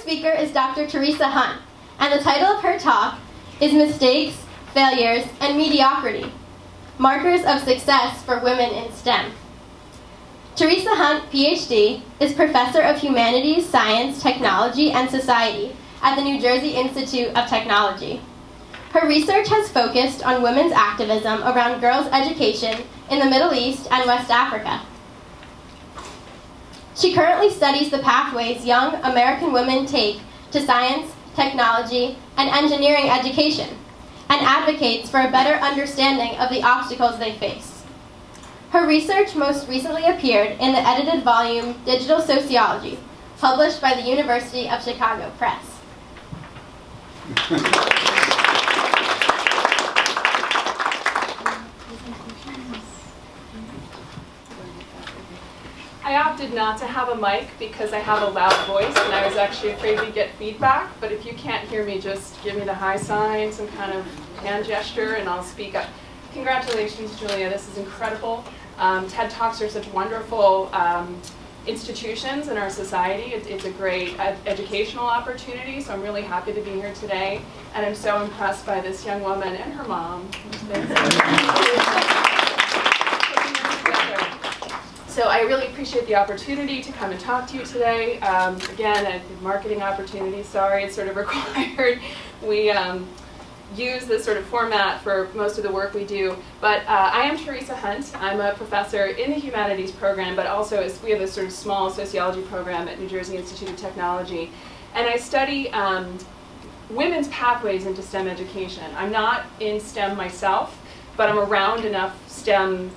speaker is Dr. Theresa Hunt, and the title of her talk is Mistakes, Failures, and Mediocrity, Markers of Success for Women in STEM. Theresa Hunt, PhD, is Professor of Humanities, Science, Technology, and Society at the New Jersey Institute of Technology. Her research has focused on women's activism around girls' education in the Middle East and West Africa. She currently studies the pathways young American women take to science, technology, and engineering education, and advocates for a better understanding of the obstacles they face. Her research most recently appeared in the edited volume Digital Sociology, published by the University of Chicago Press. I opted not to have a mic because I have a loud voice and I was actually afraid we'd get feedback, but if you can't hear me, just give me the high sign, some kind of hand gesture, and I'll speak up. Congratulations, Julia, this is incredible. TED Talks are such wonderful institutions in our society. It's a great educational opportunity, so I'm really happy to be here today, and I'm so impressed by this young woman and her mom. So I really appreciate the opportunity to come and talk to you today. Again, a marketing opportunity, sorry, it's sort of required. We use this sort of format for most of the work we do. But I am Theresa Hunt. I'm a professor in the humanities program, but also we have a sort of small sociology program at New Jersey Institute of Technology. And I study women's pathways into STEM education. I'm not in STEM myself, but I'm around enough STEM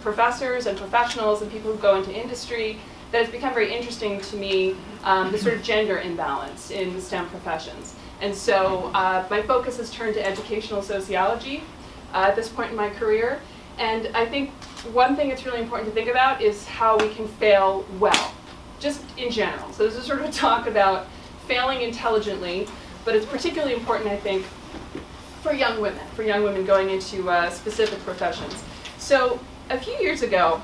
professors and professionals and people who go into industry that it's become very interesting to me, the sort of gender imbalance in the STEM professions. And so my focus has turned to educational sociology at this point in my career. And I think one thing that's really important to think about is how we can fail well, just in general. So this is sort of a talk about failing intelligently, but it's particularly important, I think, for young women going into specific professions. So a few years ago,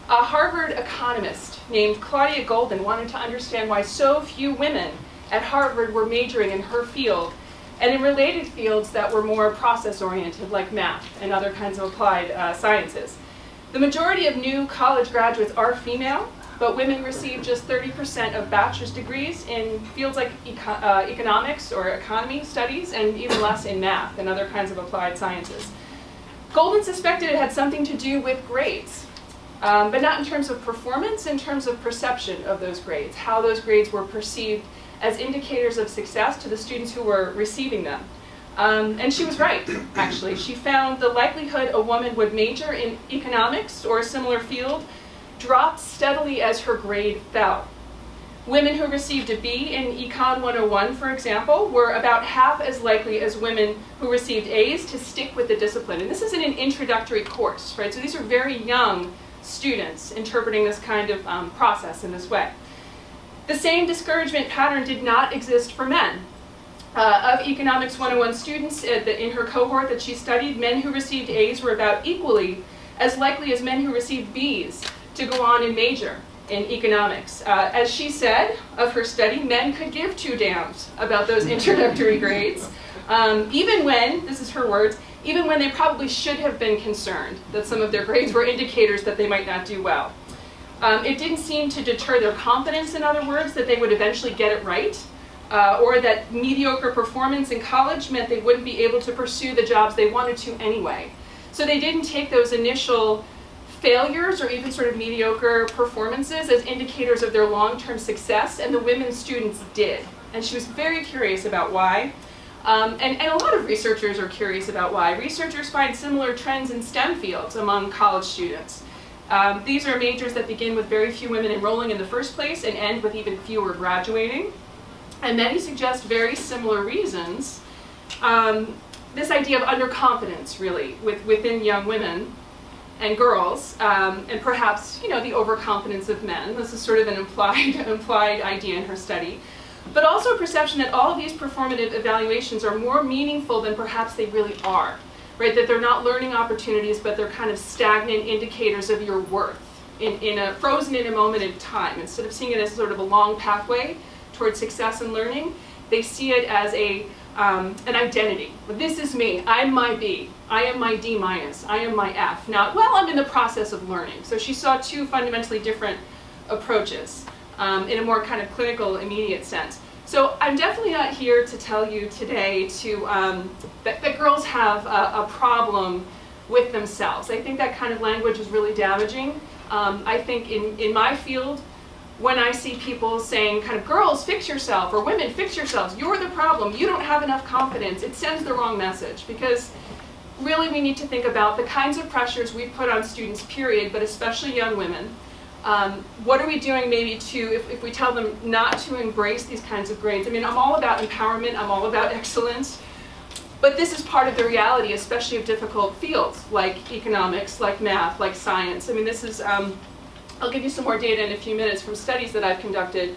a Harvard economist named Claudia Goldin wanted to understand why so few women at Harvard were majoring in her field and in related fields that were more process-oriented, like math and other kinds of applied sciences. The majority of new college graduates are female, but women receive just 30% of bachelor's degrees in fields like economics or economy studies, and even less in math and other kinds of applied sciences. Goldin suspected it had something to do with grades, but not in terms of performance, in terms of perception of those grades, how those grades were perceived as indicators of success to the students who were receiving them. And she was right, actually. She found the likelihood a woman would major in economics or a similar field dropped steadily as her grade fell. Women who received a B in Econ 101, for example, were about half as likely as women who received A's to stick with the discipline. And this is in an introductory course, right? So these are very young students interpreting this kind of process in this way. The same discouragement pattern did not exist for men. Of Economics 101 students in her cohort that she studied, men who received A's were about equally as likely as men who received B's to go on and major in economics. As she said of her study, men could give two damns about those introductory grades, even when, this is her words, even when they probably should have been concerned that some of their grades were indicators that they might not do well. It didn't seem to deter their confidence, in other words, that they would eventually get it right, or that mediocre performance in college meant they wouldn't be able to pursue the jobs they wanted to anyway. So they didn't take those initial failures or even sort of mediocre performances as indicators of their long-term success, and the women students did. And she was very curious about why. And a lot of researchers are curious about why. Researchers find similar trends in STEM fields among college students. These are majors that begin with very few women enrolling in the first place and end with even fewer graduating. And many suggest very similar reasons. This idea of underconfidence, really, within young women and girls, and perhaps, the overconfidence of men. This is sort of an implied idea in her study. But also a perception that all of these performative evaluations are more meaningful than perhaps they really are, right? That they're not learning opportunities, but they're kind of stagnant indicators of your worth, frozen in a moment in time. Instead of seeing it as sort of a long pathway towards success and learning, they see it as an identity. This is me. I'm my B. I am my D minus. I am my F. Not, well, I'm in the process of learning. So she saw two fundamentally different approaches in a more kind of clinical, immediate sense. So I'm definitely not here to tell you today that girls have a problem with themselves. I think that kind of language is really damaging. I think in my field, when I see people saying kind of, girls, fix yourself, or women, fix yourselves, you're the problem, you don't have enough confidence, it sends the wrong message, because really we need to think about the kinds of pressures we put on students, period, but especially young women. What are we doing maybe if we tell them not to embrace these kinds of grades? I mean, I'm all about empowerment, I'm all about excellence, but this is part of the reality, especially of difficult fields, like economics, like math, like science. I mean, this is, I'll give you some more data in a few minutes from studies that I've conducted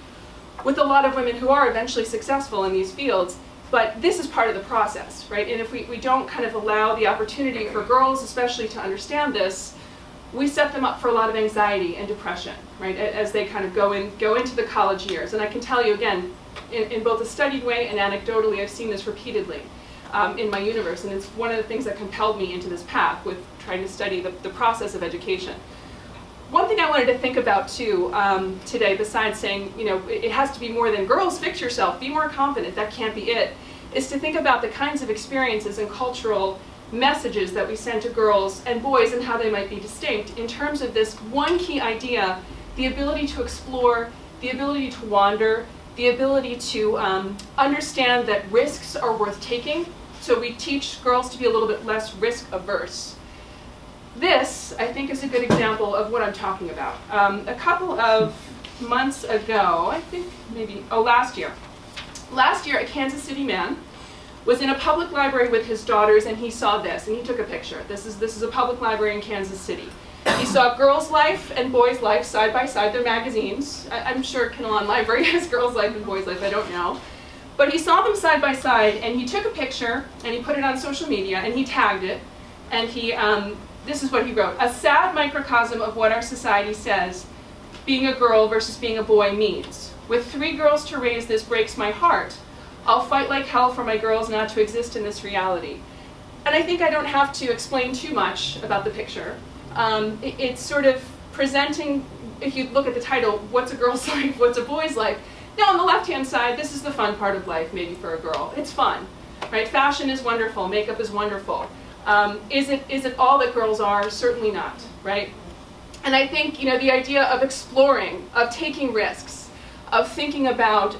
with a lot of women who are eventually successful in these fields, but this is part of the process, right? And if we don't kind of allow the opportunity for girls especially to understand this, we set them up for a lot of anxiety and depression, right, as they kind of go into the college years. And I can tell you again, in both a studied way and anecdotally, I've seen this repeatedly in my universe, and it's one of the things that compelled me into this path with trying to study the process of education. One thing I wanted to think about too today, besides saying, you know, it has to be more than girls, fix yourself, be more confident, that can't be it, is to think about the kinds of experiences and cultural messages that we send to girls and boys and how they might be distinct in terms of this one key idea, the ability to explore, the ability to wander, the ability to understand that risks are worth taking. So we teach girls to be a little bit less risk averse. This, I think, is a good example of what I'm talking about. A couple of months ago, I think maybe, last year, a Kansas City man was in a public library with his daughters, and he saw this, and he took a picture. This is a public library in Kansas City. He saw Girls' Life and Boys' Life side by side, their magazines. I'm sure Kinnelon Library has Girls' Life and Boys' Life, I don't know. But he saw them side by side, and he took a picture, and he put it on social media, and he tagged it, and he, this is what he wrote: a sad microcosm of what our society says being a girl versus being a boy means. With 3 girls to raise, this breaks my heart. I'll fight like hell for my girls not to exist in this reality. And I think I don't have to explain too much about the picture. It's sort of presenting, if you look at the title, what's a girl's life, what's a boy's life? Now on the left-hand side, this is the fun part of life maybe for a girl. It's fun, right? Fashion is wonderful, makeup is wonderful. Is it all that girls are? Certainly not, right? And I think, you know, the idea of exploring, of taking risks, of thinking about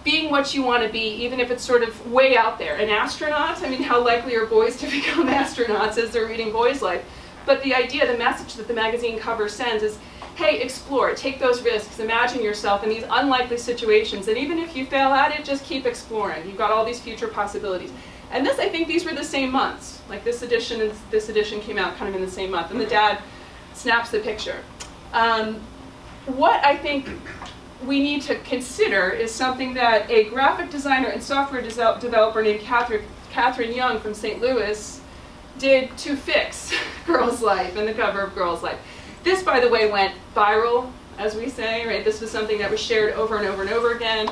being what you want to be, even if it's sort of way out there. An astronaut, I mean, how likely are boys to become astronauts as they're reading Boys' Life? But the idea, the message that the magazine cover sends is, hey, explore, take those risks, imagine yourself in these unlikely situations, and even if you fail at it, just keep exploring. You've got all these future possibilities. And this, I think these were the same months. Like this edition and this edition came out kind of in the same month, and the dad snaps the picture. What I think we need to consider is something that a graphic designer and software developer named Catherine Young from St. Louis did to fix Girls' Life and the cover of Girls' Life. This, by the way, went viral, as we say, right? This was something that was shared over and over and over again.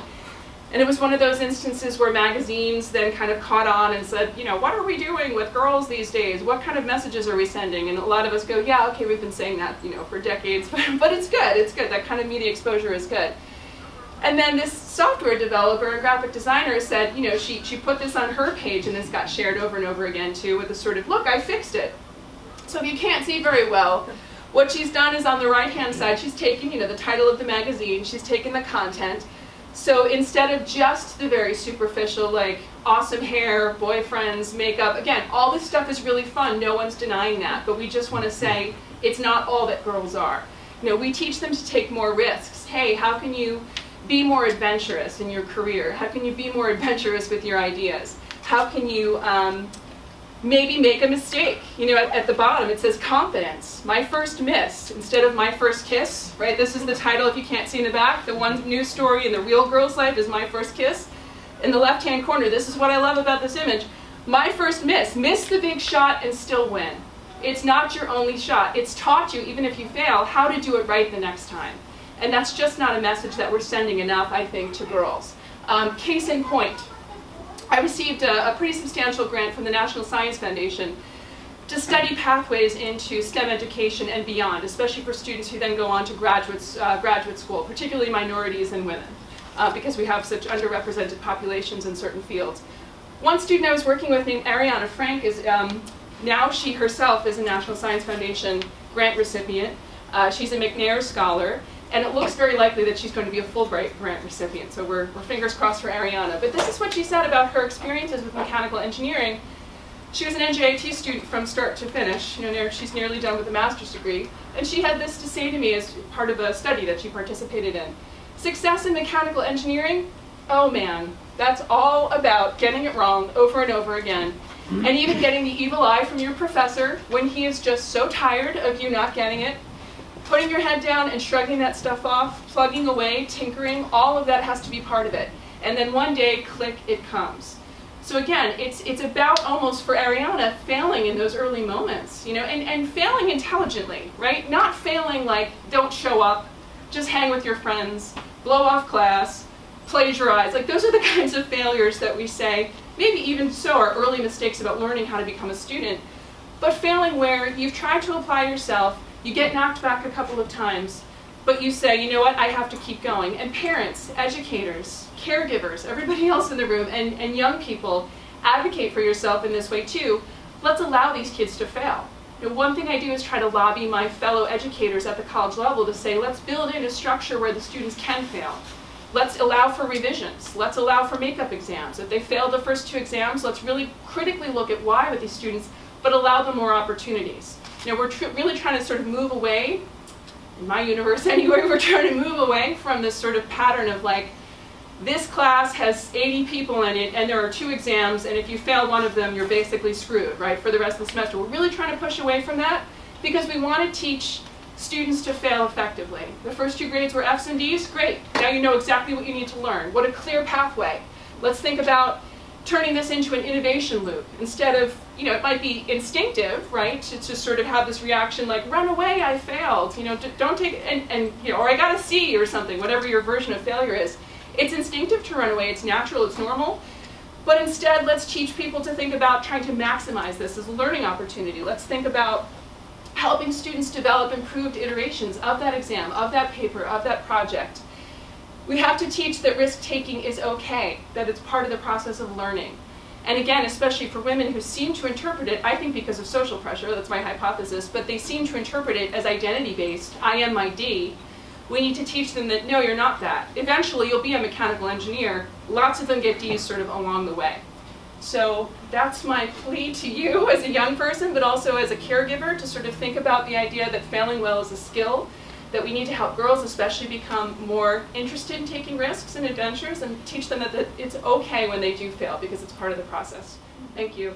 And it was one of those instances where magazines then kind of caught on and said, you know, what are we doing with girls these days? What kind of messages are we sending? And a lot of us go, yeah, okay, we've been saying that, you know, for decades, but it's good, it's good. That kind of media exposure is good. And then this software developer and graphic designer said, you know, she put this on her page, and this got shared over and over again too, with a sort of, look, I fixed it. So if you can't see very well, what she's done is on the right-hand side, she's taken, you know, the title of the magazine, she's taken the content. So instead of just the very superficial, like awesome hair, boyfriends, makeup, again, all this stuff is really fun, no one's denying that, but we just want to say it's not all that girls are. You know, we teach them to take more risks. Hey, how can you be more adventurous in your career? How can you be more adventurous with your ideas? How can you maybe make a mistake? You know, at the bottom it says confidence. My first miss instead of my first kiss, right? This is the title if you can't see in the back. The one news story in the real girl's life is my first kiss. In the left-hand corner, this is what I love about this image. My first miss. Miss the big shot and still win. It's not your only shot. It's taught you, even if you fail, how to do it right the next time. And that's just not a message that we're sending enough, I think, to girls. Case in point, I received a pretty substantial grant from the National Science Foundation to study pathways into STEM education and beyond, especially for students who then go on to graduate school, particularly minorities and women, because we have such underrepresented populations in certain fields. One student I was working with named Ariana Frank is now she herself is a National Science Foundation grant recipient. She's a McNair Scholar, and it looks very likely that she's going to be a Fulbright grant recipient, so we're fingers crossed for Ariana. But this is what she said about her experiences with mechanical engineering. She was an NJIT student from start to finish. She's nearly done with a master's degree, and she had this to say to me as part of a study that she participated in. Success in mechanical engineering? Oh man, that's all about getting it wrong over and over again, and even getting the evil eye from your professor when he is just so tired of you not getting it. Putting your head down and shrugging that stuff off, plugging away, tinkering, all of that has to be part of it. And then one day, click, it comes. So again, it's about almost for Ariana failing in those early moments, and failing intelligently, right? Not failing like don't show up, just hang with your friends, blow off class, plagiarize. Like those are the kinds of failures that we say, maybe even so are early mistakes about learning how to become a student. But failing where you've tried to apply yourself, you get knocked back a couple of times, but you say, you know what, I have to keep going. And parents, educators, caregivers, everybody else in the room, and young people, advocate for yourself in this way too. Let's allow these kids to fail. One thing I do is try to lobby my fellow educators at the college level to say, let's build in a structure where the students can fail. Let's allow for revisions. Let's allow for makeup exams. If they fail the first 2 exams, let's really critically look at why with these students, but allow them more opportunities. We're really trying to sort of move away, in my universe anyway, we're trying to move away from this sort of pattern of like, this class has 80 people in it and there are 2 exams, and if you fail one of them, you're basically screwed, right, for the rest of the semester. We're really trying to push away from that because we want to teach students to fail effectively. The first 2 grades were F's and D's, great. Now you know exactly what you need to learn. What a clear pathway. Let's think about turning this into an innovation loop instead of, it might be instinctive, right, to sort of have this reaction like, run away, I failed, don't take it, or I got a C or something, whatever your version of failure is. It's instinctive to run away, it's natural, it's normal, but instead let's teach people to think about trying to maximize this as a learning opportunity. Let's think about helping students develop improved iterations of that exam, of that paper, of that project. We have to teach that risk-taking is okay, that it's part of the process of learning. And again, especially for women who seem to interpret it, I think because of social pressure, that's my hypothesis, but they seem to interpret it as identity-based, I am my D. We need to teach them that, no, you're not that. Eventually, you'll be a mechanical engineer. Lots of them get Ds sort of along the way. So that's my plea to you as a young person, but also as a caregiver, to sort of think about the idea that failing well is a skill, that we need to help girls especially become more interested in taking risks and adventures, and teach them that it's okay when they do fail because it's part of the process. Thank you.